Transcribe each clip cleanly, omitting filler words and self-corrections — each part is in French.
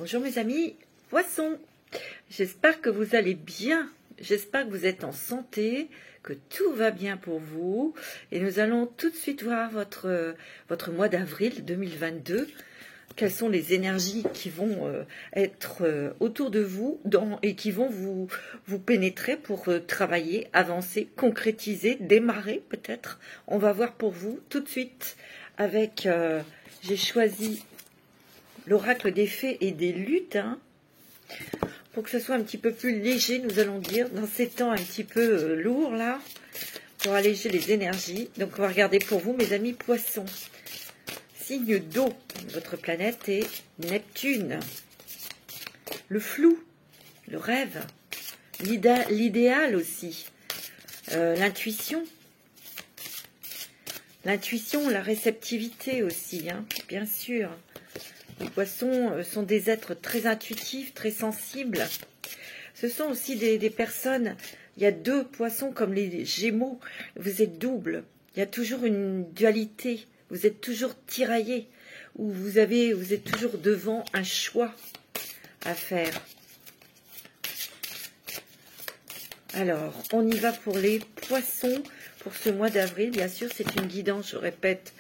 Bonjour mes amis poissons, j'espère que vous allez bien, j'espère que vous êtes en santé, que tout va bien pour vous et nous allons tout de suite voir votre mois d'avril 2022. Quelles sont les énergies qui vont être autour de vous et qui vont vous pénétrer pour travailler, avancer, concrétiser, démarrer peut-être. On va voir pour vous tout de suite avec, j'ai choisi l'oracle des fées et des lutins, pour que ce soit un petit peu plus léger, nous allons dire, dans ces temps un petit peu lourds là, pour alléger les énergies. Donc on va regarder pour vous mes amis poissons. Signe d'eau, votre planète est Neptune. Le flou, le rêve, l'idéal aussi, l'intuition. L'intuition, la réceptivité aussi, hein, bien sûr. Les poissons sont des êtres très intuitifs, très sensibles. Ce sont aussi des personnes, il y a deux poissons comme les Gémeaux, vous êtes double, il y a toujours une dualité, vous êtes toujours tiraillé, ou vous êtes toujours devant un choix à faire. Alors, on y va pour les poissons pour ce mois d'avril. Bien sûr, c'est une guidance, je répète,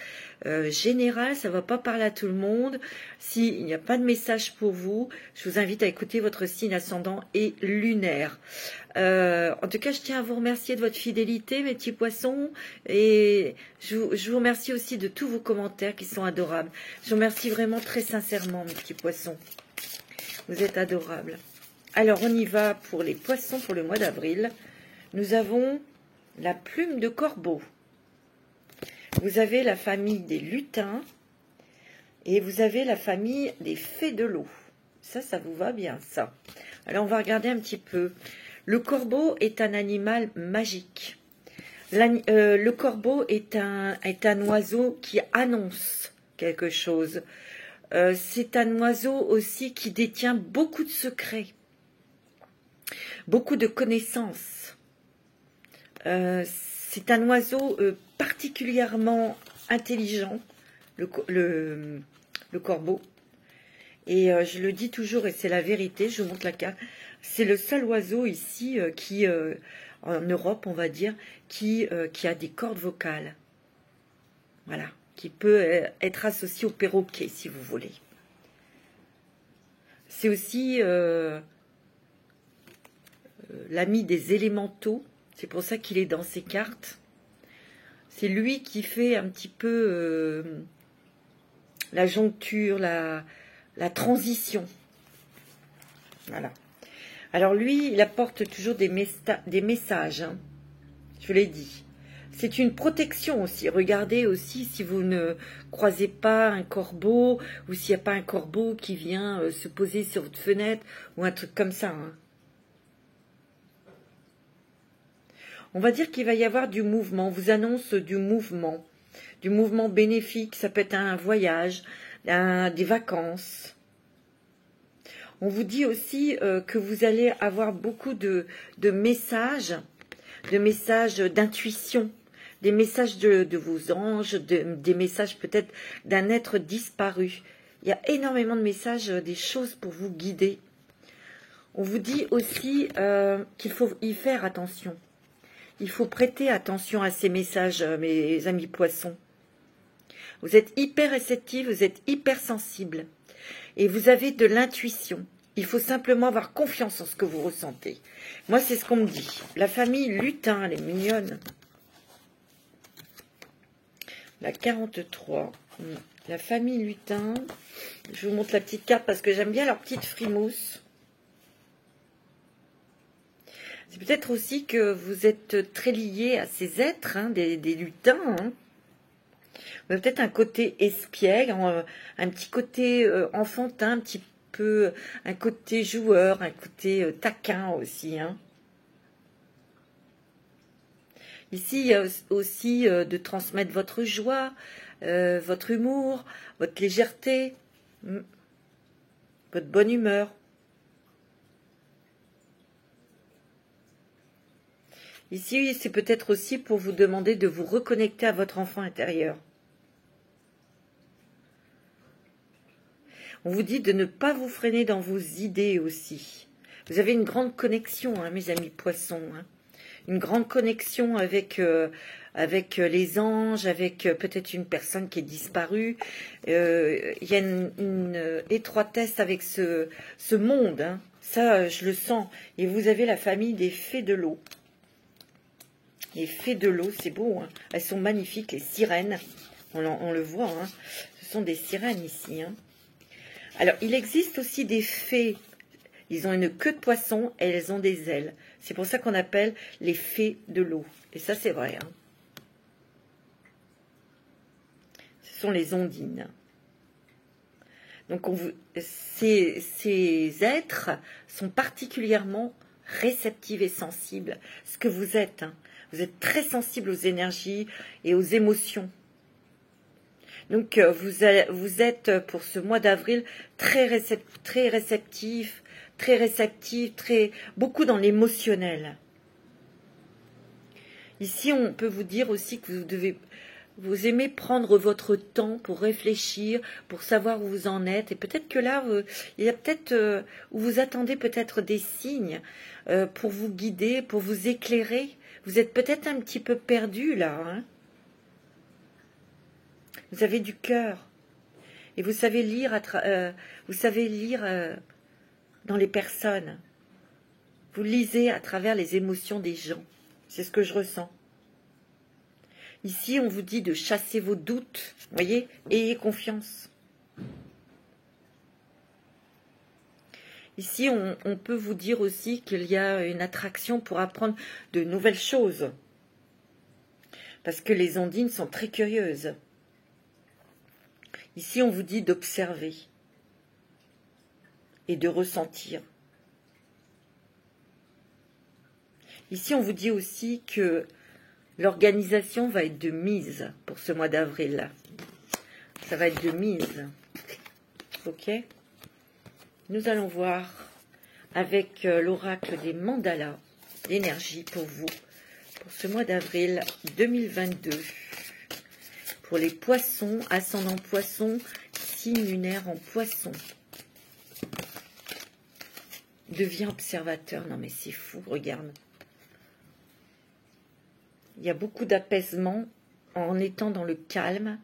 générale. Ça ne va pas parler à tout le monde. S'il n'y a pas de message pour vous, je vous invite à écouter votre signe ascendant et lunaire. En tout cas, je tiens à vous remercier de votre fidélité, mes petits poissons. Et je vous remercie aussi de tous vos commentaires qui sont adorables. Je vous remercie vraiment très sincèrement, mes petits poissons. Vous êtes adorables. Alors, on y va pour les poissons pour le mois d'avril. Nous avons la plume de corbeau. Vous avez la famille des lutins et vous avez la famille des fées de l'eau. Ça vous va bien, ça. Alors, on va regarder un petit peu. Le corbeau est un animal magique. Le corbeau est un oiseau qui annonce quelque chose. C'est un oiseau aussi qui détient beaucoup de secrets. Beaucoup de connaissances. C'est un oiseau particulièrement intelligent, le corbeau. Et je le dis toujours, et c'est la vérité, je vous montre la carte. C'est le seul oiseau ici qui, en Europe, on va dire, qui a des cordes vocales. Voilà, qui peut être associé au perroquet, si vous voulez. C'est aussi l'ami des élémentaux, c'est pour ça qu'il est dans ces cartes. C'est lui qui fait un petit peu la joncture, la transition. Voilà. Alors lui, il apporte toujours des messages, hein. Je vous l'ai dit. C'est une protection aussi. Regardez aussi si vous ne croisez pas un corbeau ou s'il n'y a pas un corbeau qui vient se poser sur votre fenêtre ou un truc comme ça, hein. On va dire qu'il va y avoir du mouvement. On vous annonce du mouvement bénéfique. Ça peut être un voyage, des vacances. On vous dit aussi que vous allez avoir beaucoup de messages d'intuition, des messages de vos anges, des messages peut-être d'un être disparu. Il y a énormément de messages, des choses pour vous guider. On vous dit aussi qu'il faut y faire attention. Il faut prêter attention à ces messages, mes amis poissons. Vous êtes hyper réceptifs, vous êtes hyper sensibles. Et vous avez de l'intuition. Il faut simplement avoir confiance en ce que vous ressentez. Moi, c'est ce qu'on me dit. La famille lutin, elle est mignonne. La 43. La famille lutin. Je vous montre la petite carte parce que j'aime bien leur petite frimousse. C'est peut-être aussi que vous êtes très liés à ces êtres, hein, des lutins. Hein. Vous avez peut-être un côté espiègle, un petit côté enfantin, un petit peu, un côté joueur, un côté taquin aussi. Hein. Ici, il y a aussi de transmettre votre joie, votre humour, votre légèreté, votre bonne humeur. Ici, c'est peut-être aussi pour vous demander de vous reconnecter à votre enfant intérieur. On vous dit de ne pas vous freiner dans vos idées aussi. Vous avez une grande connexion, hein, mes amis poissons. Hein. Une grande connexion avec, avec les anges, avec peut-être une personne qui est disparue. Il y a une étroitesse avec ce monde. Hein. Ça, je le sens. Et vous avez la famille des fées de l'eau. Les fées de l'eau, c'est beau. Hein. Elles sont magnifiques, les sirènes. On le voit. Hein. Ce sont des sirènes ici. Hein. Alors, il existe aussi des fées. Ils ont une queue de poisson et elles ont des ailes. C'est pour ça qu'on appelle les fées de l'eau. Et ça, c'est vrai. Hein. Ce sont les ondines. Donc, ces êtres sont particulièrement réceptifs et sensibles. Ce que vous êtes. Hein. Vous êtes très sensible aux énergies et aux émotions. Donc, vous êtes, pour ce mois d'avril, très réceptif, beaucoup dans l'émotionnel. Ici, on peut vous dire aussi que vous aimez prendre votre temps pour réfléchir, pour savoir où vous en êtes. Et peut-être que là, il y a peut-être, où vous attendez peut-être des signes pour vous guider, pour vous éclairer. Vous êtes peut-être un petit peu perdu là. Hein. Vous avez du cœur. Et vous savez lire, dans les personnes. Vous lisez à travers les émotions des gens. C'est ce que je ressens. Ici, on vous dit de chasser vos doutes. Vous voyez, ayez confiance. Ici, on peut vous dire aussi qu'il y a une attraction pour apprendre de nouvelles choses. Parce que les ondines sont très curieuses. Ici, on vous dit d'observer et de ressentir. Ici, on vous dit aussi que l'organisation va être de mise pour ce mois d'avril. Ça va être de mise. Ok ? Nous allons voir avec l'oracle des mandalas l'énergie pour vous, pour ce mois d'avril 2022. Pour les poissons, ascendant poisson, signe lunaire en poisson. Deviens observateur. Non mais c'est fou, regarde. Il y a beaucoup d'apaisement en étant dans le calme,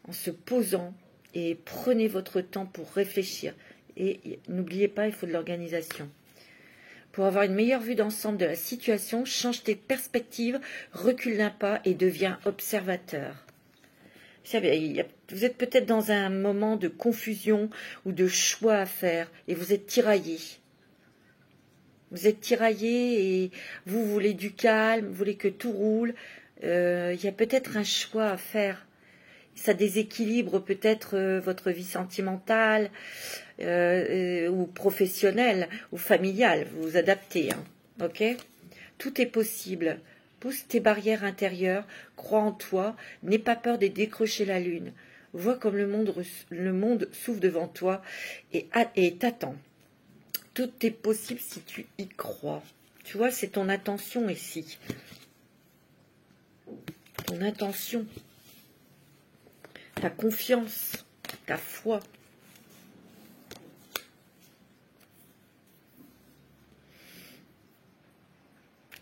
en se posant et prenez votre temps pour réfléchir. Et n'oubliez pas, il faut de l'organisation. Pour avoir une meilleure vue d'ensemble de la situation, change tes perspectives, recule d'un pas et deviens observateur. Vous êtes peut-être dans un moment de confusion ou de choix à faire et vous êtes tiraillé. Vous êtes tiraillé et vous voulez du calme, vous voulez que tout roule. Il y a peut-être un choix à faire. Ça déséquilibre peut-être votre vie sentimentale ou professionnelle ou familiale. Vous vous adaptez. Hein, ok ? Tout est possible. Pousse tes barrières intérieures, crois en toi, n'aie pas peur de décrocher la lune. Vois comme le monde s'ouvre devant toi et t'attend. Tout est possible si tu y crois. Tu vois, c'est ton attention ici. Ton intention. Ta confiance. Ta foi.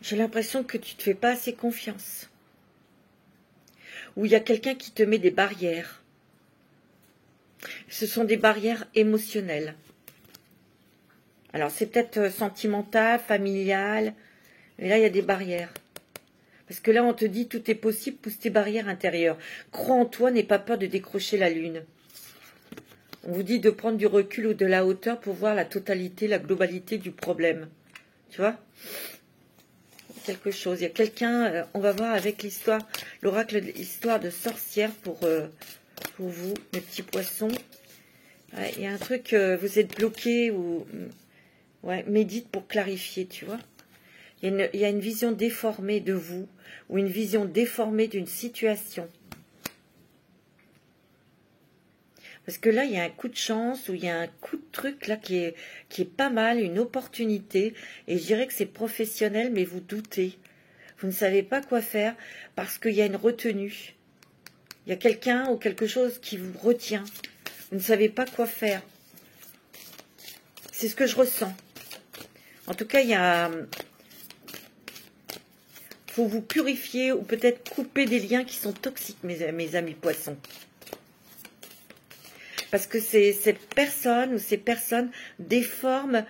J'ai l'impression que tu ne te fais pas assez confiance. Ou il y a quelqu'un qui te met des barrières. Ce sont des barrières émotionnelles. Alors, c'est peut-être sentimental, familial, mais là, il y a des barrières. Parce que là, on te dit, tout est possible, pousse tes barrières intérieures. Crois en toi, n'aie pas peur de décrocher la lune. On vous dit de prendre du recul ou de la hauteur pour voir la totalité, la globalité du problème. Tu vois ? Quelque chose. Il y a quelqu'un, on va voir avec l'histoire, l'oracle de l'histoire de sorcière pour vous, mes petits poissons. Ouais, il y a un truc, vous êtes bloqué ou... Ouais, médite pour clarifier, tu vois. Il y a une vision déformée de vous ou une vision déformée d'une situation. Parce que là, il y a un coup de chance ou il y a un coup de truc là qui est pas mal, une opportunité. Et je dirais que c'est professionnel, mais vous doutez. Vous ne savez pas quoi faire parce qu'il y a une retenue. Il y a quelqu'un ou quelque chose qui vous retient. Vous ne savez pas quoi faire. C'est ce que je ressens. En tout cas, il y a... faut vous purifier ou peut-être couper des liens qui sont toxiques, mes amis poissons. Parce que cette personne ou ces personnes déforment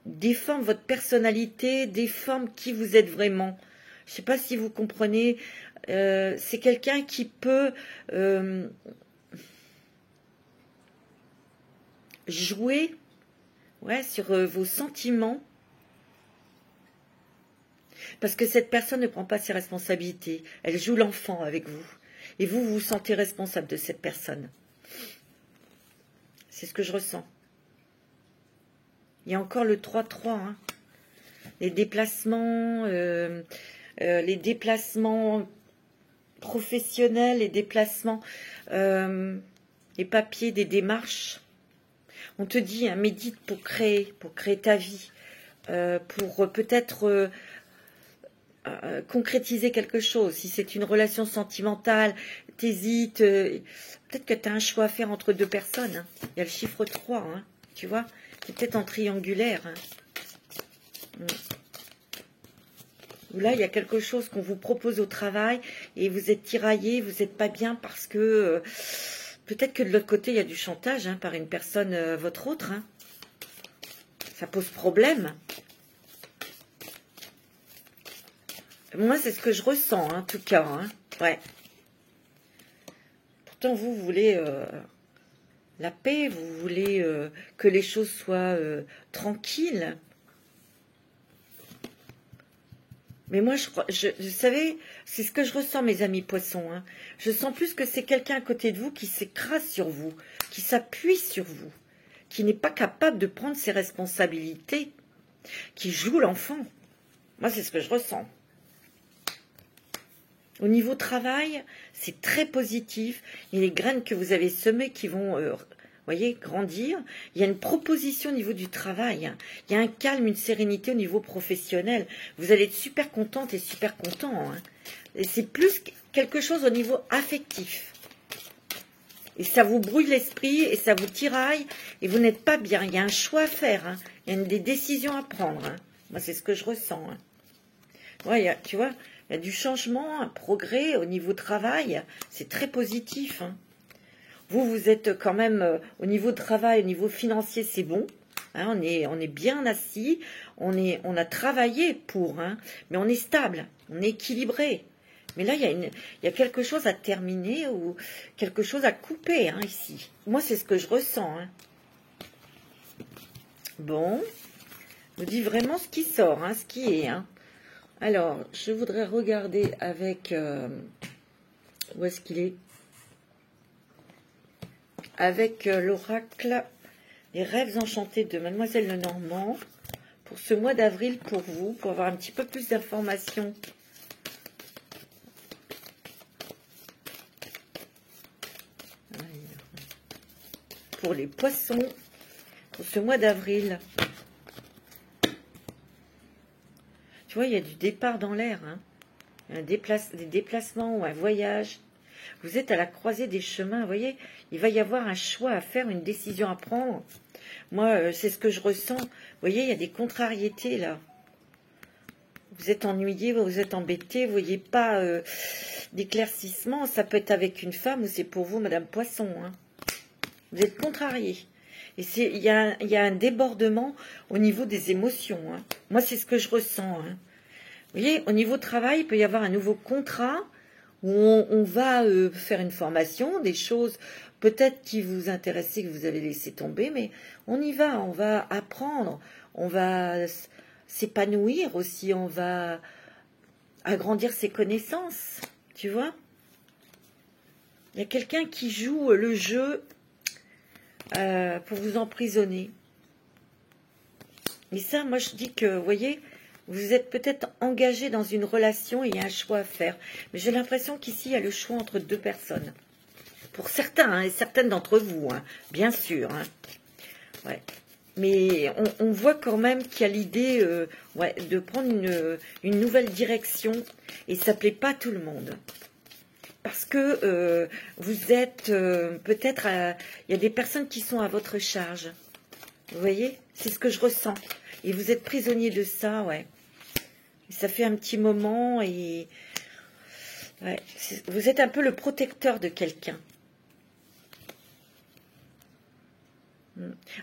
votre personnalité, déforment qui vous êtes vraiment. Je ne sais pas si vous comprenez. C'est quelqu'un qui peut jouer sur vos sentiments. Parce que cette personne ne prend pas ses responsabilités. Elle joue l'enfant avec vous. Et vous vous sentez responsable de cette personne. C'est ce que je ressens. Il y a encore le 3-3. Hein. Les déplacements professionnels, les déplacements, les papiers, des démarches. On te dit, hein, médite pour créer ta vie, pour peut-être... concrétiser quelque chose. Si c'est une relation sentimentale, t'hésites, peut-être que tu as un choix à faire entre deux personnes. Hein. Il y a le chiffre 3, hein, tu vois, c'est peut-être en triangulaire. Hein. Là, il y a quelque chose qu'on vous propose au travail et vous êtes tiraillé, vous n'êtes pas bien parce que peut-être que de l'autre côté, il y a du chantage hein, par une personne, votre autre. Hein. Ça pose problème. Moi, c'est ce que je ressens, hein, en tout cas. Hein. Ouais. Pourtant, vous voulez la paix, vous voulez que les choses soient tranquilles. Mais moi, vous savez, c'est ce que je ressens, mes amis poissons. Hein. Je sens plus que c'est quelqu'un à côté de vous qui s'écrase sur vous, qui s'appuie sur vous, qui n'est pas capable de prendre ses responsabilités, qui joue l'enfant. Moi, c'est ce que je ressens. Au niveau travail, c'est très positif. Il y a les graines que vous avez semées qui vont, voyez, grandir. Il y a une proposition au niveau du travail. Hein. Il y a un calme, une sérénité au niveau professionnel. Vous allez être super contente et super content. Hein. Et c'est plus quelque chose au niveau affectif. Et ça vous brouille l'esprit et ça vous tiraille et vous n'êtes pas bien. Il y a un choix à faire. Hein. Il y a des décisions à prendre. Hein. Moi, c'est ce que je ressens. Hein. Ouais, tu vois, il y a du changement, un progrès au niveau travail. C'est très positif. Hein. Vous êtes quand même, au niveau de travail, au niveau financier, c'est bon. Hein, on est bien assis. On a travaillé pour, hein, mais on est stable, on est équilibré. Mais là, il y a quelque chose à terminer ou quelque chose à couper hein, ici. Moi, c'est ce que je ressens. Hein. Bon, je vous dis vraiment ce qui sort, hein, ce qui est. Hein. Alors, je voudrais regarder avec... où est-ce qu'il est? Avec l'oracle Les rêves enchantés de Mademoiselle Lenormand pour ce mois d'avril pour vous, pour avoir un petit peu plus d'informations. Pour les poissons, pour ce mois d'avril. Tu vois, il y a du départ dans l'air, hein. Des déplacements ou un voyage. Vous êtes à la croisée des chemins, vous voyez, il va y avoir un choix à faire, une décision à prendre. Moi, c'est ce que je ressens. Vous voyez, il y a des contrariétés, là. Vous êtes ennuyé, vous êtes embêté, vous voyez pas d'éclaircissement. Ça peut être avec une femme ou c'est pour vous, Madame Poisson. Hein. Vous êtes contrarié. Et il y a un débordement au niveau des émotions. Hein. Moi, c'est ce que je ressens. Hein. Vous voyez, au niveau travail, il peut y avoir un nouveau contrat où on va faire une formation, des choses peut-être qui vous intéressaient, que vous avez laissé tomber, mais on y va, on va apprendre, on va s'épanouir aussi, on va agrandir ses connaissances, tu vois. Il y a quelqu'un qui joue le jeu pour vous emprisonner. Et ça, moi, je dis que, vous voyez, vous êtes peut-être engagé dans une relation et il y a un choix à faire. Mais j'ai l'impression qu'ici, il y a le choix entre deux personnes. Pour certains, hein, et certaines d'entre vous, hein, bien sûr. Hein. Ouais. Mais on voit quand même qu'il y a l'idée de prendre une nouvelle direction. Et ça ne plaît pas à tout le monde. parce que vous êtes peut-être... Il y a des personnes qui sont à votre charge. Vous voyez? C'est ce que je ressens. Et vous êtes prisonnier de ça, ouais. Et ça fait un petit moment et... Ouais, vous êtes un peu le protecteur de quelqu'un.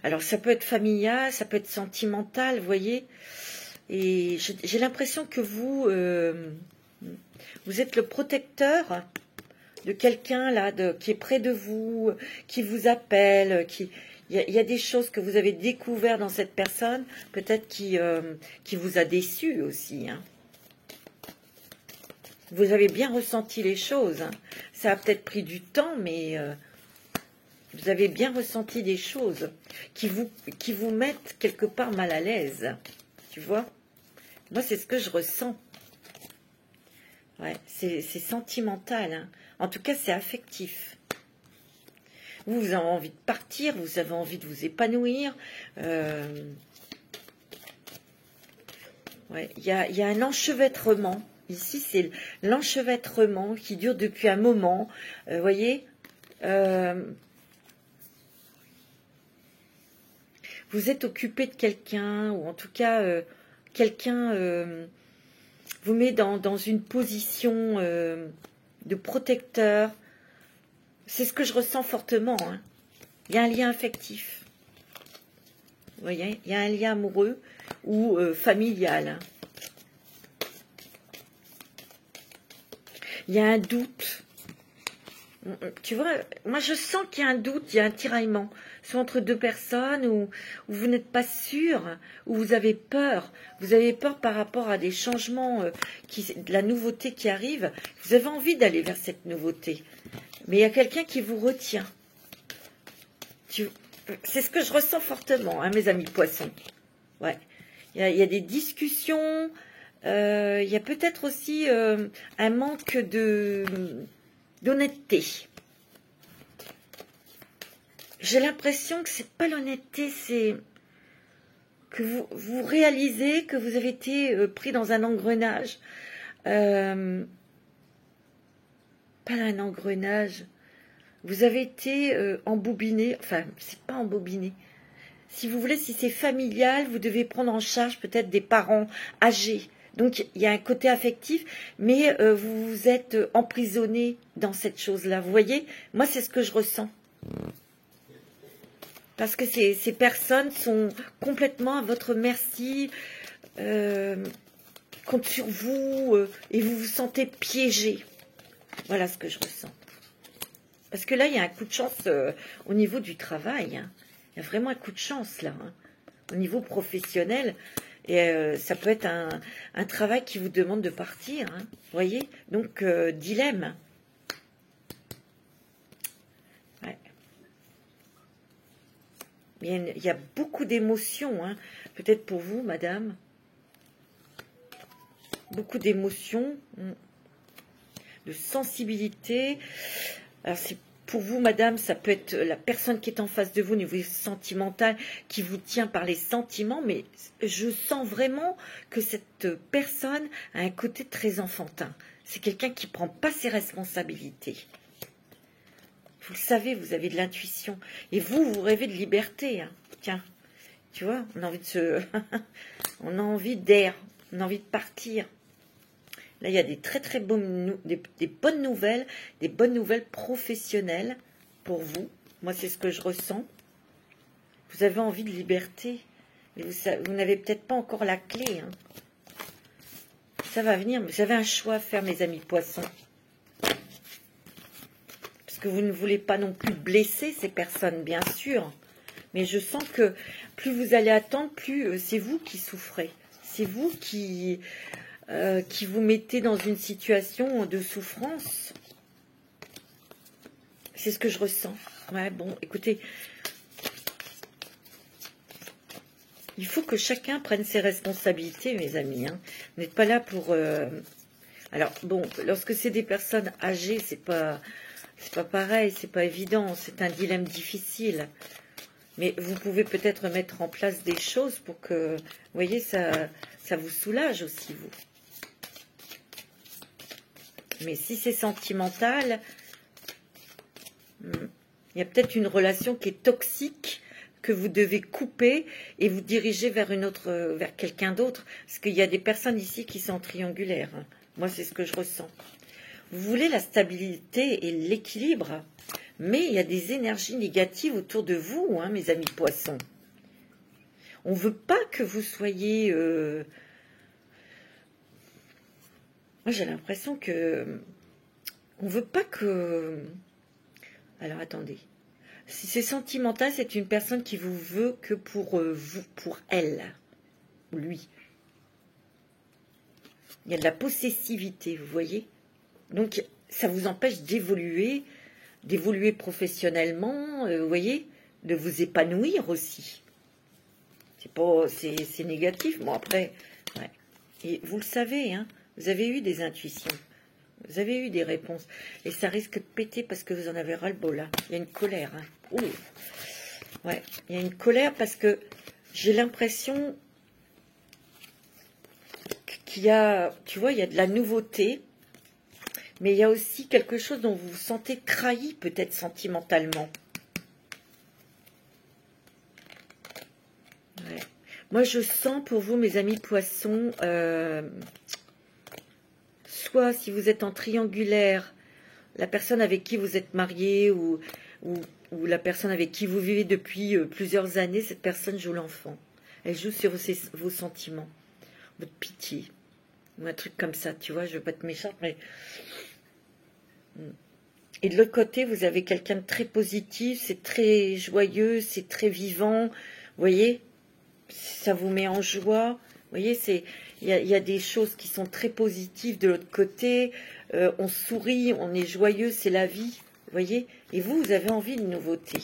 Alors, ça peut être familial, ça peut être sentimental, vous voyez. Et j'ai l'impression que vous êtes le protecteur de quelqu'un là, qui est près de vous, qui vous appelle, il y a des choses que vous avez découvertes dans cette personne, peut-être qui vous a déçu aussi. Hein. Vous avez bien ressenti les choses. Hein. Ça a peut-être pris du temps, mais vous avez bien ressenti des choses qui vous mettent quelque part mal à l'aise. Tu vois? Moi, c'est ce que je ressens. Ouais, c'est sentimental. Hein. En tout cas, c'est affectif. Vous avez envie de partir, vous avez envie de vous épanouir. Ouais, il y a un enchevêtrement. Ici, c'est l'enchevêtrement qui dure depuis un moment. Vous voyez, vous êtes occupé de quelqu'un, ou en tout cas, quelqu'un vous met dans une position de protecteur. C'est ce que je ressens fortement. Hein. Il y a un lien affectif. Vous voyez, il y a un lien amoureux ou familial. Hein. Il y a un doute. Tu vois, moi je sens qu'il y a un doute, il y a un tiraillement. Soit entre deux personnes où vous n'êtes pas sûr, où vous avez peur. Vous avez peur par rapport à des changements, de la nouveauté qui arrive. Vous avez envie d'aller vers cette nouveauté. Mais il y a quelqu'un qui vous retient. C'est ce que je ressens fortement, hein, mes amis poissons. Ouais. Il y a des discussions. Il y a peut-être aussi un manque d'honnêteté. J'ai l'impression que c'est pas l'honnêteté, c'est que vous réalisez que vous avez été pris dans un engrenage. Pas un engrenage. Vous avez été embobiné, enfin, c'est pas embobiné. Si vous voulez, si c'est familial, vous devez prendre en charge peut-être des parents âgés. Donc, il y a un côté affectif, mais vous vous êtes emprisonné dans cette chose-là. Vous voyez, moi, c'est ce que je ressens. Parce que ces personnes sont complètement à votre merci, comptent sur vous, et vous vous sentez piégé. Voilà ce que je ressens. Parce que là, il y a un coup de chance au niveau du travail. Hein. Il y a vraiment un coup de chance là, hein, au niveau professionnel. Et ça peut être un travail qui vous demande de partir. Hein, vous voyez? Donc, dilemme. Ouais. Il y a beaucoup d'émotions. Hein, peut-être pour vous, madame. Beaucoup d'émotions. De sensibilité. Alors, c'est pour vous, madame, ça peut être la personne qui est en face de vous au niveau sentimental, qui vous tient par les sentiments, mais je sens vraiment que cette personne a un côté très enfantin. C'est quelqu'un qui ne prend pas ses responsabilités. Vous le savez, vous avez de l'intuition. Et vous rêvez de liberté. Hein. Tiens, tu vois, on a envie de on a envie d'air, on a envie de partir. Là, il y a des très bonnes, des bonnes nouvelles professionnelles pour vous. Moi, c'est ce que je ressens. Vous avez envie de liberté. Mais vous n'avez peut-être pas encore la clé. Hein. Ça va venir. Vous avez un choix à faire, mes amis poissons. Parce que vous ne voulez pas non plus blesser ces personnes, bien sûr. Mais je sens que plus vous allez attendre, plus c'est vous qui souffrez. C'est vous qui vous mettez dans une situation de souffrance. C'est ce que je ressens. Ouais, bon, écoutez, il faut que chacun prenne ses responsabilités, mes amis. Hein. Vous n'êtes pas là pour... Alors, bon, lorsque c'est des personnes âgées, c'est pas pareil, c'est pas évident, c'est un dilemme difficile. Mais vous pouvez peut-être mettre en place des choses pour que, vous voyez, ça vous soulage aussi, vous. Mais si c'est sentimental, il y a peut-être une relation qui est toxique, que vous devez couper et vous diriger vers vers quelqu'un d'autre. Parce qu'il y a des personnes ici qui sont triangulaires. Hein. Moi, c'est ce que je ressens. Vous voulez la stabilité et l'équilibre, mais il y a des énergies négatives autour de vous, hein, mes amis poissons. On ne veut pas que vous soyez... Moi, j'ai l'impression que... On ne veut pas que... Alors, attendez. Si c'est sentimental, c'est une personne qui vous veut que pour vous, pour elle, ou lui. Il y a de la possessivité, vous voyez. Donc, ça vous empêche d'évoluer professionnellement, vous voyez, de vous épanouir aussi. C'est négatif, bon après, ouais. Et vous le savez, hein, vous avez eu des intuitions. Vous avez eu des réponses. Et ça risque de péter parce que vous en avez ras-le-bol, là. Il y a une colère. Hein. Ouh. Ouais, il y a une colère parce que j'ai l'impression qu'il y a, tu vois, il y a de la nouveauté, mais il y a aussi quelque chose dont vous vous sentez trahi, peut-être sentimentalement. Ouais. Moi, je sens pour vous, mes amis poissons, soit si vous êtes en triangulaire, la personne avec qui vous êtes marié ou la personne avec qui vous vivez depuis plusieurs années, cette personne joue l'enfant. Elle joue sur vos sentiments, votre pitié, ou un truc comme ça, tu vois, je ne veux pas être méchante, mais... Et de l'autre côté, vous avez quelqu'un de très positif, c'est très joyeux, c'est très vivant, vous voyez, ça vous met en joie, vous voyez, il y a des choses qui sont très positives de l'autre côté, on sourit, on est joyeux, c'est la vie, vous voyez. Et vous avez envie de nouveauté.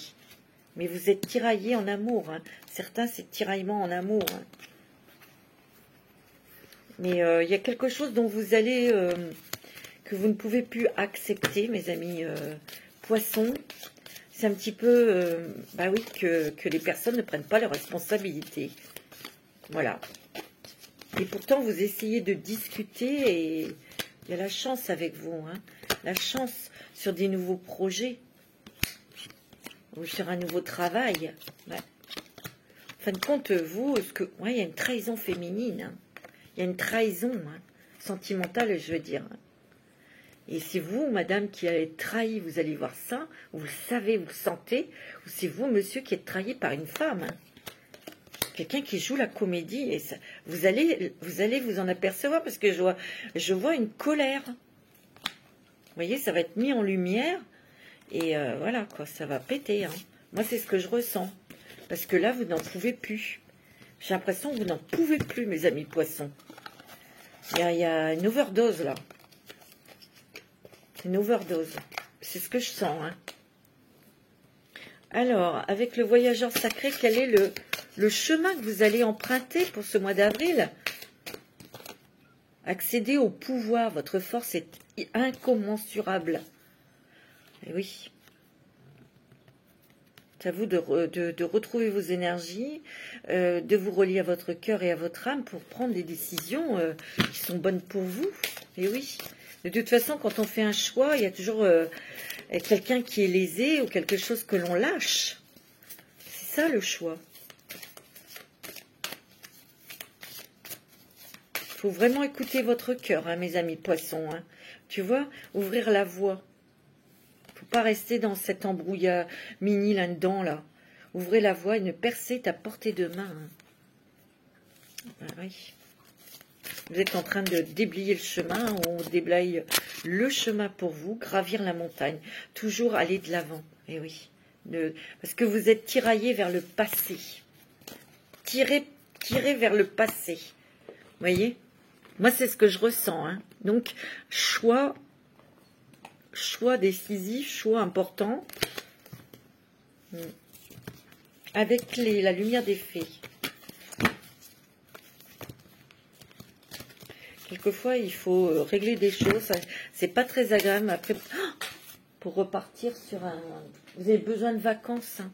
Mais vous êtes tiraillés en amour. Hein. Certains, c'est tiraillement en amour. Hein. Mais il y a quelque chose dont vous allez... que vous ne pouvez plus accepter, mes amis poissons. C'est un petit peu... bah oui, que les personnes ne prennent pas leurs responsabilités. Voilà. Et pourtant, vous essayez de discuter et il y a la chance avec vous. Hein. La chance sur des nouveaux projets. Ou sur un nouveau travail. Ouais. En fin de compte, vous, ouais, il y a une trahison féminine. Hein. Il y a une trahison sentimentale, je veux dire. Et c'est vous, madame, qui allez être trahi, vous allez voir ça, vous le savez, vous le sentez, ou c'est vous, monsieur, qui êtes trahi par une femme. Hein. Quelqu'un qui joue la comédie, et ça, vous allez vous en apercevoir, parce que je vois une colère. Vous voyez, ça va être mis en lumière, et voilà, quoi, ça va péter. Hein. Moi, c'est ce que je ressens. Parce que là, vous n'en pouvez plus. J'ai l'impression que vous n'en pouvez plus, mes amis poissons. Il y a une overdose, là. Une overdose. C'est ce que je sens. Hein. Alors, avec le voyageur sacré, quel est le chemin que vous allez emprunter pour ce mois d'avril? Accéder au pouvoir. Votre force est incommensurable. Et oui. C'est à vous de retrouver vos énergies, de vous relier à votre cœur et à votre âme pour prendre des décisions qui sont bonnes pour vous. Et oui. De toute façon, quand on fait un choix, il y a toujours quelqu'un qui est lésé ou quelque chose que l'on lâche. C'est ça le choix. Il faut vraiment écouter votre cœur, hein, mes amis poissons. Hein. Tu vois, ouvrir la voie. Il ne faut pas rester dans cet embrouillard mini là-dedans. Là. Ouvrez la voie et ne percez à portée de main. Hein. Ah, oui. Vous êtes en train de déblayer le chemin, on déblaye le chemin pour vous, gravir la montagne, toujours aller de l'avant. Et oui, parce que vous êtes tiraillé vers le passé, tiré vers le passé. Vous voyez, moi c'est ce que je ressens. Hein. Donc choix décisif, choix important, avec la lumière des fées. Quelquefois, il faut régler des choses. C'est pas très agréable. Après, pour repartir sur un... Vous avez besoin de vacances. Hein.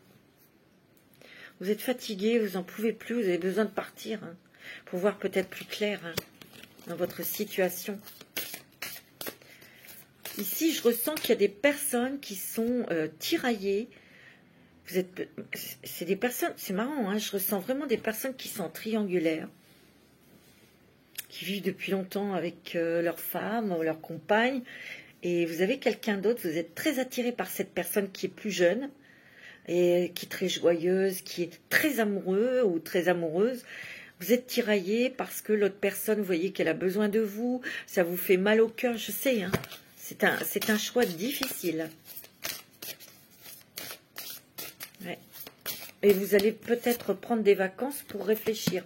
Vous êtes fatigué, vous n'en pouvez plus. Vous avez besoin de partir. Hein, pour voir peut-être plus clair hein, dans votre situation. Ici, je ressens qu'il y a des personnes qui sont tiraillées. C'est des personnes, c'est marrant, hein, je ressens vraiment des personnes qui sont triangulaires, qui vivent depuis longtemps avec leur femme ou leur compagne, et vous avez quelqu'un d'autre, vous êtes très attiré par cette personne qui est plus jeune, et qui est très joyeuse, qui est très amoureux ou très amoureuse. Vous êtes tiraillé parce que l'autre personne, vous voyez qu'elle a besoin de vous, ça vous fait mal au cœur, je sais, hein. C'est un choix difficile. Ouais. Et vous allez peut-être prendre des vacances pour réfléchir.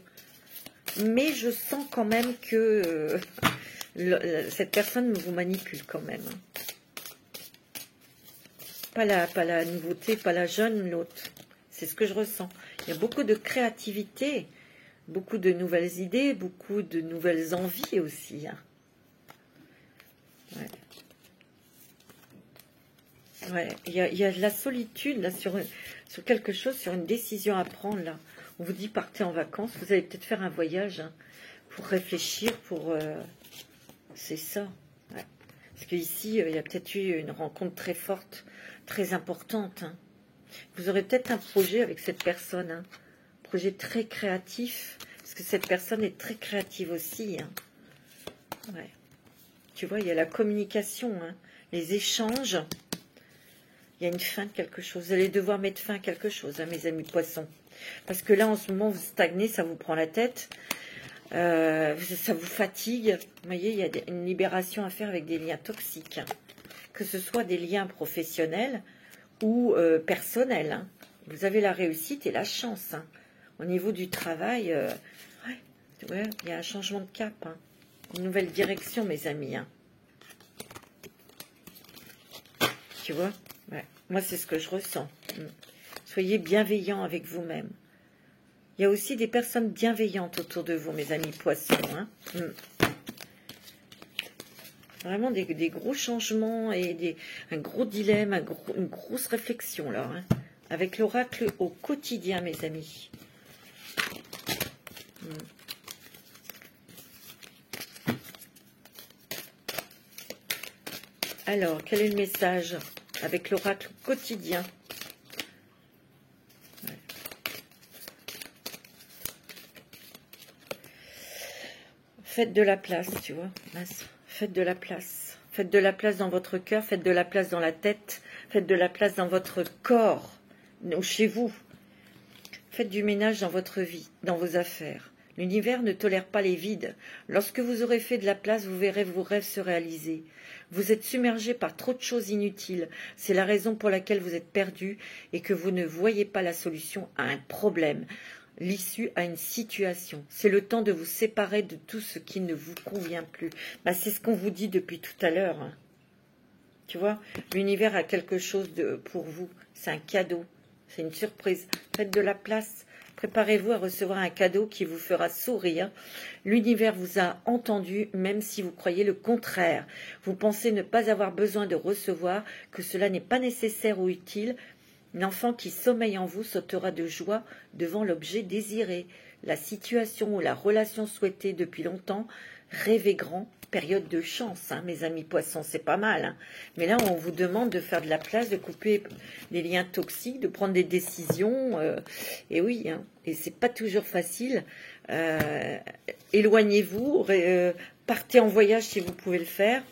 Mais je sens quand même que cette personne vous manipule quand même. Pas la nouveauté, pas la jeune, l'autre. C'est ce que je ressens. Il y a beaucoup de créativité, beaucoup de nouvelles idées, beaucoup de nouvelles envies aussi. Hein. Ouais. Ouais, il y a de la solitude là, sur quelque chose, sur une décision à prendre. Là. On vous dit partez en vacances, vous allez peut-être faire un voyage hein, pour réfléchir, c'est ça. Ouais. Parce qu'ici, il y a peut-être eu une rencontre très forte, très importante. Hein. Vous aurez peut-être un projet avec cette personne, hein. Projet très créatif, parce que cette personne est très créative aussi. Hein. Ouais. Tu vois, il y a la communication, hein, les échanges. Il y a une fin de quelque chose. Vous allez devoir mettre fin à quelque chose, hein, mes amis poissons. Parce que là, en ce moment, vous stagnez, ça vous prend la tête. Ça vous fatigue. Vous voyez, il y a une libération à faire avec des liens toxiques. Hein. Que ce soit des liens professionnels ou personnels. Hein. Vous avez la réussite et la chance. Hein. Au niveau du travail, ouais, il y a un changement de cap. Hein. Une nouvelle direction, mes amis. Hein. Tu vois ? Ouais. Moi, c'est ce que je ressens. Soyez bienveillants avec vous-même. Il y a aussi des personnes bienveillantes autour de vous, mes amis poissons. Hein. Vraiment des gros changements et un gros dilemme, une grosse réflexion, là. Hein. Avec l'oracle au quotidien, mes amis. Alors, quel est le message avec l'oracle quotidien? Ouais. Faites de la place, tu vois. Faites de la place. Faites de la place dans votre cœur, faites de la place dans la tête, faites de la place dans votre corps, ou chez vous. Faites du ménage dans votre vie, dans vos affaires. L'univers ne tolère pas les vides. Lorsque vous aurez fait de la place, vous verrez vos rêves se réaliser. Vous êtes submergé par trop de choses inutiles. C'est la raison pour laquelle vous êtes perdu et que vous ne voyez pas la solution à un problème, l'issue à une situation. C'est le temps de vous séparer de tout ce qui ne vous convient plus. C'est ce qu'on vous dit depuis tout à l'heure. Hein. Tu vois, l'univers a quelque chose pour vous. C'est un cadeau. C'est une surprise. Faites de la place. Préparez-vous à recevoir un cadeau qui vous fera sourire. L'univers vous a entendu, même si vous croyez le contraire. Vous pensez ne pas avoir besoin de recevoir, que cela n'est pas nécessaire ou utile. L'enfant qui sommeille en vous sautera de joie devant l'objet désiré. La situation ou la relation souhaitée depuis longtemps, rêvez grand. Période de chance, hein, mes amis poissons, c'est pas mal. Hein. Mais là, on vous demande de faire de la place, de couper les liens toxiques, de prendre des décisions. Et oui, hein, et c'est pas toujours facile. Éloignez-vous, partez en voyage si vous pouvez le faire,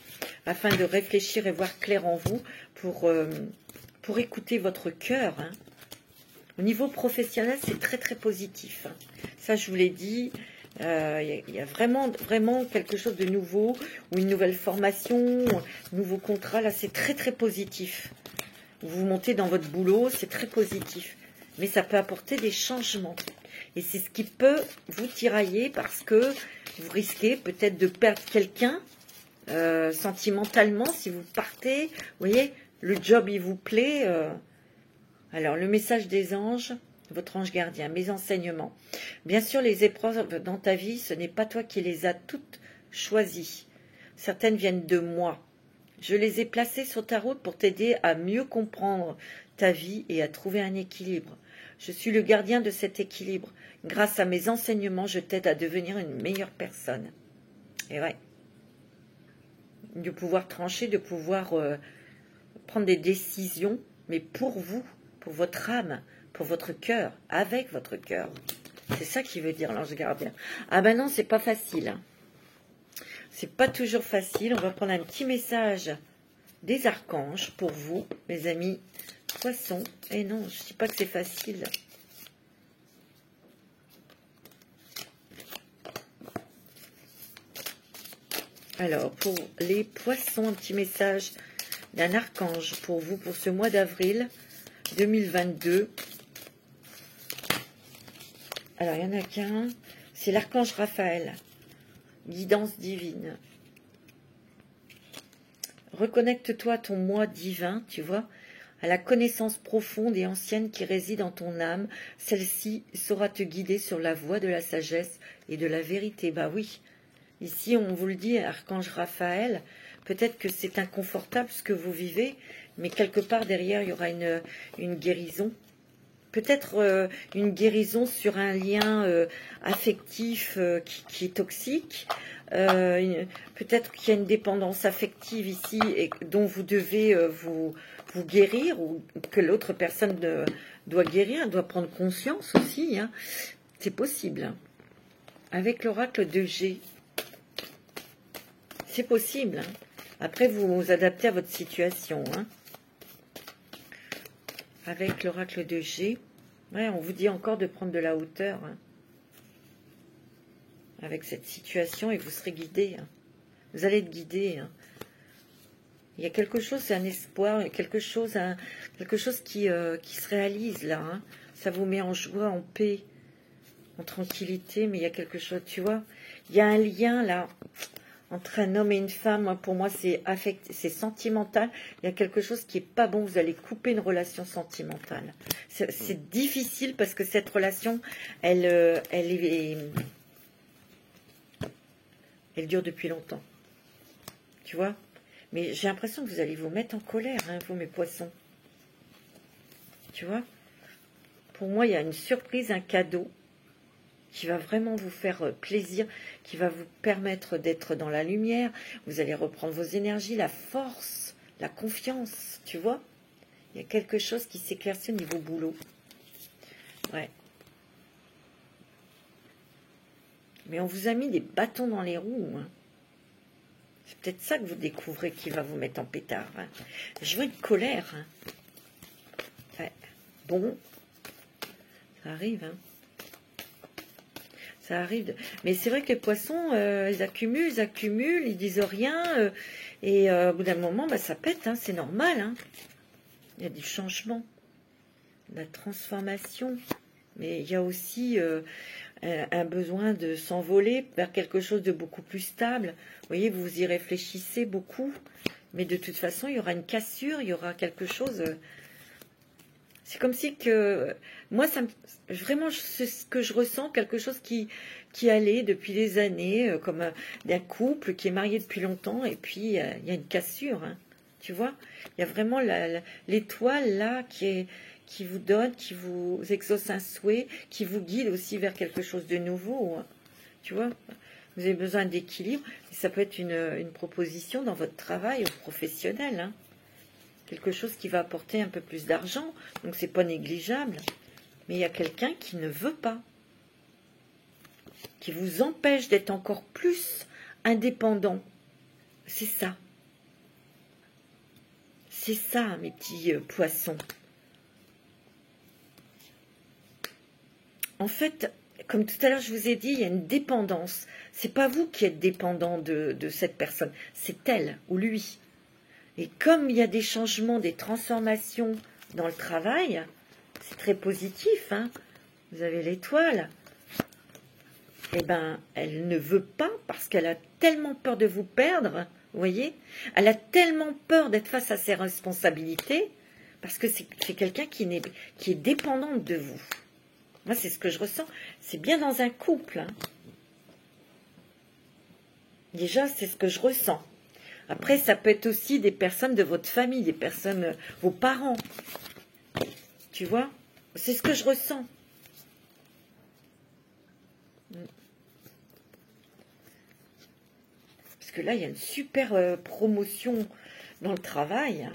afin de réfléchir et voir clair en vous pour écouter votre cœur. Hein. Au niveau professionnel, c'est très très positif. Hein. Ça, je vous l'ai dit. Il y a vraiment quelque chose de nouveau, ou une nouvelle formation, un nouveau contrat, là c'est très très positif. Vous montez dans votre boulot, c'est très positif. Mais ça peut apporter des changements. Et c'est ce qui peut vous tirailler parce que vous risquez peut-être de perdre quelqu'un sentimentalement si vous partez. Vous voyez, le job il vous plaît. Alors le message des anges, votre ange gardien, mes enseignements. Bien sûr, les épreuves dans ta vie, ce n'est pas toi qui les as toutes choisies. Certaines viennent de moi. Je les ai placées sur ta route pour t'aider à mieux comprendre ta vie et à trouver un équilibre. Je suis le gardien de cet équilibre. Grâce à mes enseignements, je t'aide à devenir une meilleure personne. Et ouais. de pouvoir trancher, de pouvoir prendre des décisions, mais pour vous, pour votre âme, pour votre cœur, avec votre cœur. C'est ça qui veut dire l'ange gardien. Ah ben non, c'est pas facile. Hein. C'est pas toujours facile. On va prendre un petit message des archanges pour vous, mes amis poissons. Et non, je dis pas que c'est facile. Alors, pour les poissons, un petit message d'un archange pour vous, pour ce mois d'avril 2022. Alors, il n'y en a qu'un. C'est l'archange Raphaël. Guidance divine. Reconnecte-toi à ton moi divin, tu vois, à la connaissance profonde et ancienne qui réside en ton âme. Celle-ci saura te guider sur la voie de la sagesse et de la vérité. Bah oui. Ici, on vous le dit, archange Raphaël, peut-être que c'est inconfortable ce que vous vivez, mais quelque part derrière, il y aura une guérison. Peut-être une guérison sur un lien affectif qui est toxique. Peut-être qu'il y a une dépendance affective ici et dont vous devez vous guérir, ou que l'autre personne doit guérir, doit prendre conscience aussi. Hein. C'est possible. Avec l'oracle de G, c'est possible. Hein. Après, vous vous adaptez à votre situation. Hein. Avec l'oracle de G, ouais, on vous dit encore de prendre de la hauteur. Hein. Avec cette situation, et vous serez guidé. Hein. Vous allez être guidé. Hein. Il y a quelque chose, c'est un espoir, il y a quelque chose qui se réalise là. Hein. Ça vous met en joie, en paix, en tranquillité, mais il y a quelque chose, tu vois. Il y a un lien là entre un homme et une femme. Pour moi, c'est sentimental. Il y a quelque chose qui est pas bon. Vous allez couper une relation sentimentale. C'est difficile parce que cette relation, elle dure depuis longtemps. Tu vois? Mais j'ai l'impression que vous allez vous mettre en colère, hein, vous, mes poissons. Tu vois? Pour moi, il y a une surprise, un cadeau qui va vraiment vous faire plaisir, qui va vous permettre d'être dans la lumière. Vous allez reprendre vos énergies, la force, la confiance, tu vois? Il y a quelque chose qui s'éclaircit au niveau boulot. Ouais. Mais on vous a mis des bâtons dans les roues. Hein. C'est peut-être ça que vous découvrez qui va vous mettre en pétard. Hein. Je vois une colère. Hein. Ouais. Bon, ça arrive. Hein. Ça arrive. Mais c'est vrai que les poissons, ils accumulent, ils disent rien. Et au bout d'un moment, bah, ça pète. Hein, c'est normal. Hein. Il y a du changement, de la transformation. Mais il y a aussi un besoin de s'envoler vers quelque chose de beaucoup plus stable. Vous voyez, vous y réfléchissez beaucoup. Mais de toute façon, il y aura une cassure, il y aura quelque chose... C'est comme si que... Moi, vraiment, c'est ce que je ressens, quelque chose qui allait depuis des années, comme d'un couple qui est marié depuis longtemps, et puis il y a une cassure, hein, tu vois. Il y a vraiment l'étoile là qui vous donne, qui vous exauce un souhait, qui vous guide aussi vers quelque chose de nouveau, hein, tu vois. Vous avez besoin d'équilibre, et ça peut être une proposition dans votre travail professionnel, hein. Quelque chose qui va apporter un peu plus d'argent, donc c'est pas négligeable. Mais il y a quelqu'un qui ne veut pas, qui vous empêche d'être encore plus indépendant. C'est ça. C'est ça, mes petits poissons. En fait, comme tout à l'heure je vous ai dit, il y a une dépendance. C'est pas vous qui êtes dépendant de cette personne, c'est elle ou lui. Et comme il y a des changements, des transformations dans le travail, c'est très positif, hein. Vous avez l'étoile. Eh bien, elle ne veut pas parce qu'elle a tellement peur de vous perdre, vous voyez. Elle a tellement peur d'être face à ses responsabilités parce que c'est quelqu'un qui est dépendante de vous. Moi, c'est ce que je ressens. C'est bien dans un couple. Hein. Déjà, c'est ce que je ressens. Après, ça peut être aussi des personnes de votre famille, des personnes, vos parents. Tu vois? C'est ce que je ressens. Parce que là, il y a une super promotion dans le travail.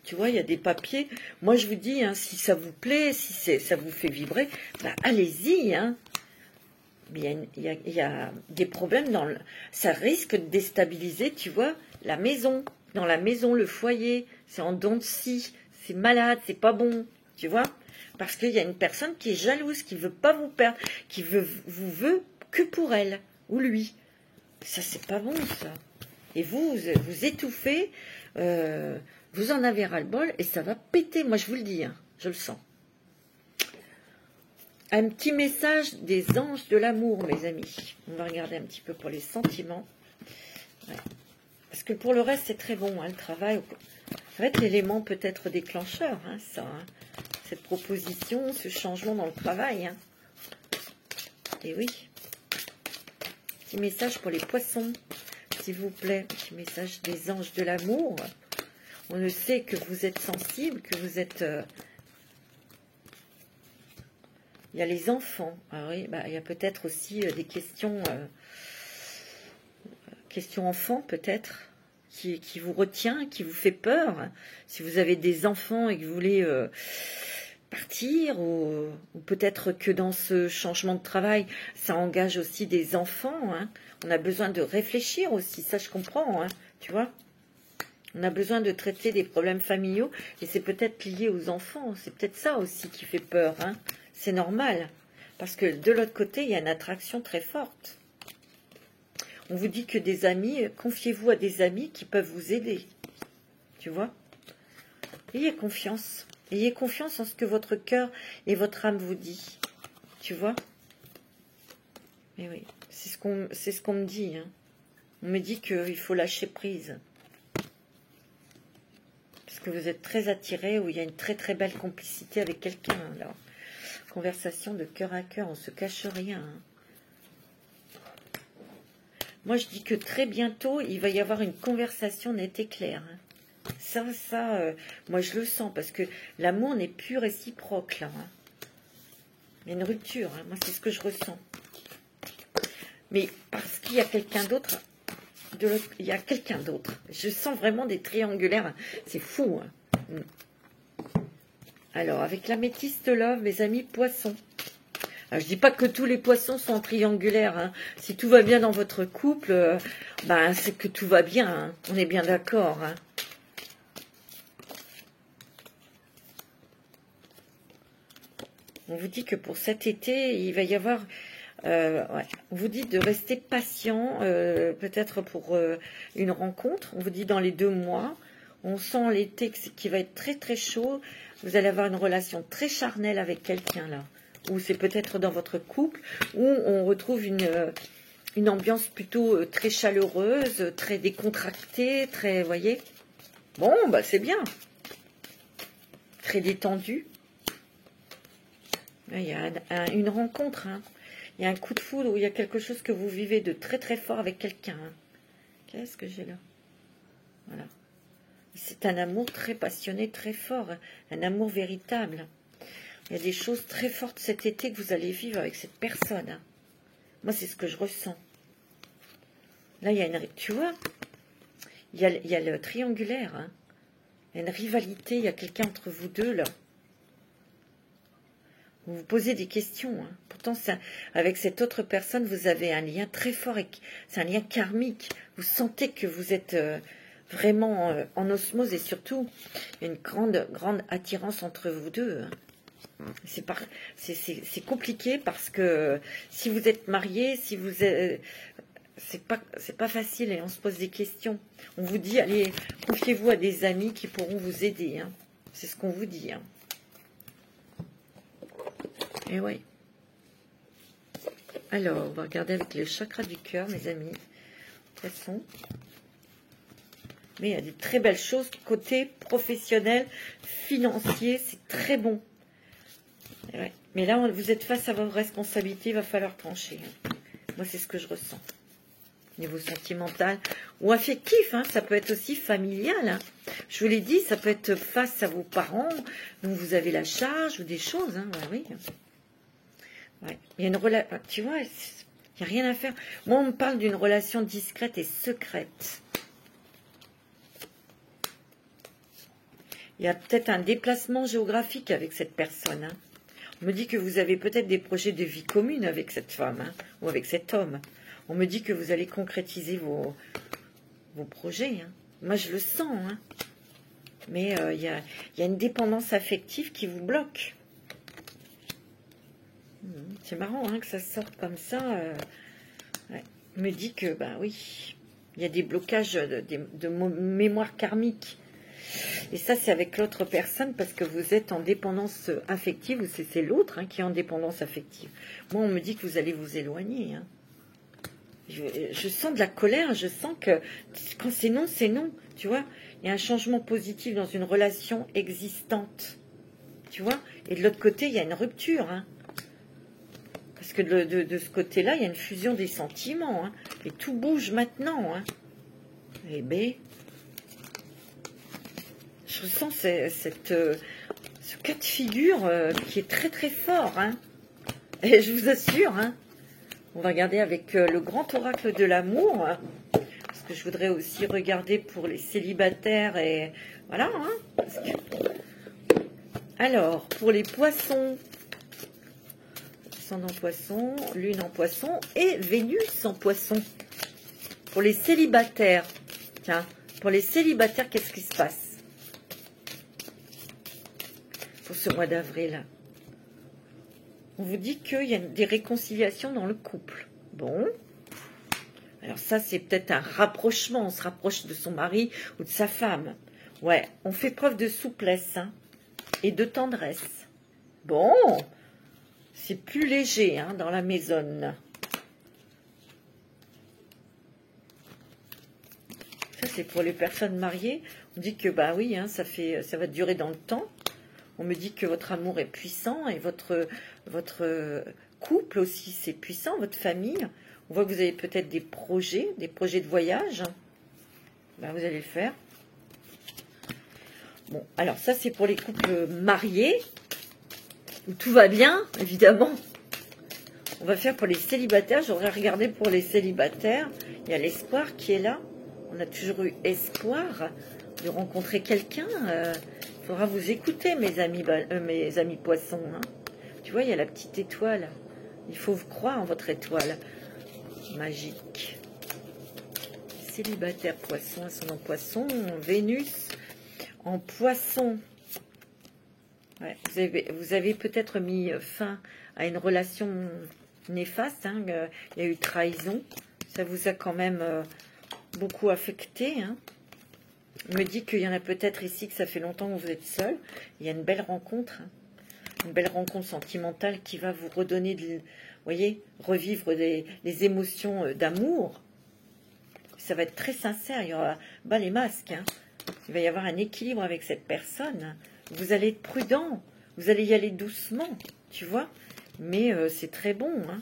Tu vois, il y a des papiers. Moi, je vous dis, hein, si ça vous plaît, si ça vous fait vibrer, bah, allez-y. Hein. Mais il y a des problèmes ça risque de déstabiliser, tu vois, la maison. Dans la maison, le foyer, c'est en dents de scie, c'est malade, c'est pas bon, tu vois. Parce qu'il y a une personne qui est jalouse, qui veut pas vous perdre, qui vous veut que pour elle ou lui. Ça, c'est pas bon, ça. Et vous étouffez, vous en avez ras-le-bol et ça va péter. Moi, je vous le dis, hein, je le sens. Un petit message des anges de l'amour, mes amis. On va regarder un petit peu pour les sentiments. Ouais. Parce que pour le reste, c'est très bon, hein, le travail. Ça va être l'élément peut-être déclencheur, hein, ça. Hein. Cette proposition, ce changement dans le travail. Hein. Et oui. Petit message pour les poissons, s'il vous plaît. Petit message des anges de l'amour. On le sait que vous êtes sensible, que vous êtes... Il y a les enfants. Ah oui, bah, il y a peut-être aussi des questions... questions enfants, peut-être, qui vous retient, qui vous fait peur. Si vous avez des enfants et que vous voulez partir, ou peut-être que dans ce changement de travail, ça engage aussi des enfants. Hein. On a besoin de réfléchir aussi, ça je comprends, hein, tu vois. On a besoin de traiter des problèmes familiaux et c'est peut-être lié aux enfants. C'est peut-être ça aussi qui fait peur. Hein. C'est normal. Parce que de l'autre côté, il y a une attraction très forte. On vous dit que des amis, confiez-vous à des amis qui peuvent vous aider. Tu vois? Ayez confiance. Ayez confiance en ce que votre cœur et votre âme vous dit. Tu vois? Mais oui, c'est ce qu'on me dit. Hein. On me dit qu'il faut lâcher prise. Parce que vous êtes très attirés, où il y a une très très belle complicité avec quelqu'un. Là. Conversation de cœur à cœur, on ne se cache rien. Hein. Moi, je dis que très bientôt, il va y avoir une conversation nette et claire. Hein. Ça, moi, je le sens, parce que l'amour n'est plus réciproque, là. Hein. Il y a une rupture, hein. Moi, c'est ce que je ressens. Mais parce qu'il y a quelqu'un d'autre, il y a quelqu'un d'autre. Je sens vraiment des triangulaires. C'est fou. Hein. Alors, avec l'améthyste love, mes amis poissons. Alors, je dis pas que tous les poissons sont triangulaires. Hein. Si tout va bien dans votre couple, ben, c'est que tout va bien. Hein. On est bien d'accord. Hein. On vous dit que pour cet été, il va y avoir... ouais. On vous dit de rester patient, peut-être pour une rencontre. On vous dit dans les 2 mois. On sent l'été qui va être très très chaud. Vous allez avoir une relation très charnelle avec quelqu'un là. Ou c'est peut-être dans votre couple, où on retrouve une ambiance plutôt très chaleureuse, très décontractée, très, voyez. Bon, bah c'est bien. Très détendue. Il y a une rencontre, hein. Il y a un coup de foudre, où il y a quelque chose que vous vivez de très très fort avec quelqu'un. Hein. Qu'est-ce que j'ai là? Voilà. C'est un amour très passionné, très fort, hein. Un amour véritable. Il y a des choses très fortes cet été que vous allez vivre avec cette personne. Hein. Moi, c'est ce que je ressens. Là, il y a une... Tu vois, il y a le triangulaire. Hein. Il y a une rivalité, il y a quelqu'un entre vous deux, là. Vous vous posez des questions. Hein. Pourtant, avec cette autre personne, vous avez un lien très fort. C'est un lien karmique. Vous sentez que vous êtes vraiment en osmose. Et surtout, il y a une grande attirance entre vous deux. Hein. C'est compliqué parce que si vous êtes marié, si vous êtes, c'est pas facile et on se pose des questions. On vous dit, allez, confiez-vous à des amis qui pourront vous aider. Hein. C'est ce qu'on vous dit. Hein. Et oui. Alors, on va regarder avec le chakra du cœur, mes amis. Poisson. Mais il y a des très belles choses côté professionnel, financier, c'est très bon. Ouais. Mais là, vous êtes face à vos responsabilités, il va falloir trancher. Moi, c'est ce que je ressens. Niveau sentimental ou affectif, hein, ça peut être aussi familial. Hein. Je vous l'ai dit, ça peut être face à vos parents, dont vous avez la charge ou des choses. Hein, ouais, oui. Ouais. Il y a une relation, tu vois, il Il n'y a rien à faire. Moi, on me parle d'une relation discrète et secrète. Il y a peut-être un déplacement géographique avec cette personne. Hein. On me dit que vous avez peut-être des projets de vie commune avec cette femme hein, ou avec cet homme. On me dit que vous allez concrétiser vos projets. Hein. Moi, je le sens. Hein. Mais il y a une dépendance affective qui vous bloque. C'est marrant hein, que ça sorte comme ça. Ouais. On me dit que, ben oui, il y a des blocages de mémoire karmique. Et ça, c'est avec l'autre personne parce que vous êtes en dépendance affective, ou c'est l'autre hein, qui est en dépendance affective. Moi, on me dit que vous allez vous éloigner. Hein. Je sens de la colère, je sens que quand c'est non, c'est non. Tu vois, il y a un changement positif dans une relation existante. Tu vois, et de l'autre côté, il y a une rupture. Hein. Parce que de ce côté-là, il y a une fusion des sentiments. Hein. Et tout bouge maintenant. Hein. Eh bien... Je ressens ce cas de figure qui est très très fort. Hein. Et je vous assure, hein, on va regarder avec le grand oracle de l'amour. Hein, parce que je voudrais aussi regarder pour les célibataires. Et voilà. Hein, alors, pour les poissons, ascendant poisson, lune en poisson et Vénus en poisson. Pour les célibataires, tiens, pour les célibataires, qu'est-ce qui se passe pour ce mois d'avril? On vous dit qu'il y a des réconciliations dans le couple. Bon. Alors ça, c'est peut-être un rapprochement. On se rapproche de son mari ou de sa femme. Ouais, on fait preuve de souplesse hein, et de tendresse. Bon. C'est plus léger hein, dans la maison. Ça, c'est pour les personnes mariées. On dit que, bah oui, hein, ça va durer dans le temps. On me dit que votre amour est puissant et votre couple aussi, c'est puissant, votre famille. On voit que vous avez peut-être des projets de voyage. Ben, vous allez le faire. Bon, alors ça, c'est pour les couples mariés, où tout va bien, évidemment. On va faire pour les célibataires. J'aurais regardé pour les célibataires. Il y a l'espoir qui est là. On a toujours eu espoir de rencontrer quelqu'un. Il faudra vous écouter, mes amis poissons. Hein. Tu vois, il y a la petite étoile. Il faut vous croire en votre étoile magique. Célibataire poisson, ascendant poisson, Vénus en poisson. Ouais, vous avez peut-être mis fin à une relation néfaste. Hein. Il y a eu trahison. Ça vous a quand même beaucoup affecté. Hein. Il me dit qu'il y en a peut-être ici que ça fait longtemps que vous êtes seul. Il y a une belle rencontre. Hein. Une belle rencontre sentimentale qui va vous redonner, vous voyez, revivre les émotions d'amour. Ça va être très sincère. Il y aura les masques. Hein. Il va y avoir un équilibre avec cette personne. Vous allez être prudent. Vous allez y aller doucement, tu vois. Mais c'est très bon. Hein.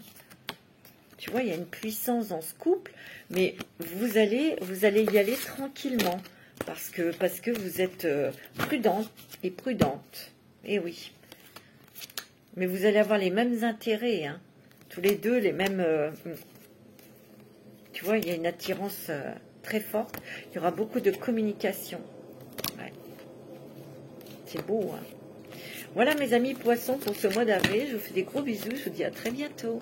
Tu vois, il y a une puissance dans ce couple. Mais vous allez y aller tranquillement. Parce que vous êtes prudente et prudente. Eh oui. Mais vous allez avoir les mêmes intérêts. Hein. Tous les deux, les mêmes... tu vois, il y a une attirance très forte. Il y aura beaucoup de communication. Ouais. C'est beau. Hein. Voilà mes amis poissons pour ce mois d'avril. Je vous fais des gros bisous. Je vous dis à très bientôt.